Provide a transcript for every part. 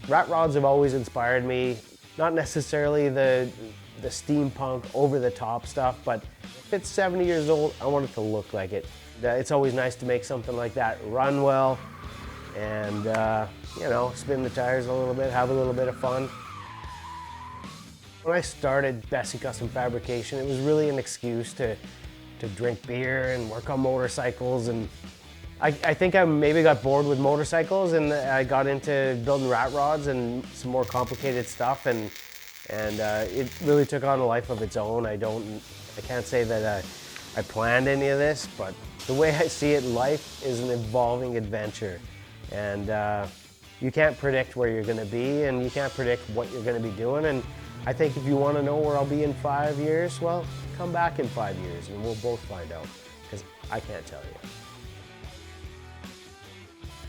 Rat rods have always inspired me, not necessarily the steampunk, over-the-top stuff, but if it's 70 years old, I want it to look like it. It's always nice to make something like that run well and, you know, spin the tires a little bit, have a little bit of fun. When I started Besse Custom Fabrication, it was really an excuse to drink beer and work on motorcycles, and I think I maybe got bored with motorcycles and I got into building rat rods and some more complicated stuff, and it really took on a life of its own. I can't say that I planned any of this, but the way I see it, life is an evolving adventure, and you can't predict where you're going to be, and you can't predict what you're going to be doing. And I think if you want to know where I'll be in 5 years, well, come back in 5 years and we'll both find out, because I can't tell you.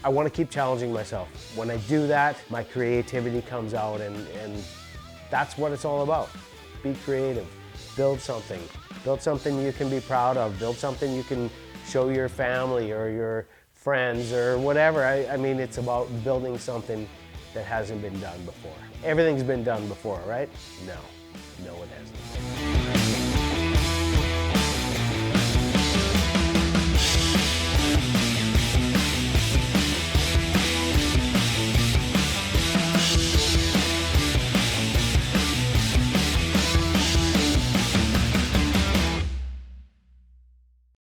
I want to keep challenging myself. When I do that, my creativity comes out, and that's what it's all about. Be creative, build something you can be proud of, build something you can show your family or your friends or whatever. I mean, it's about building something that hasn't been done before. Everything's been done before, right? No, it hasn't.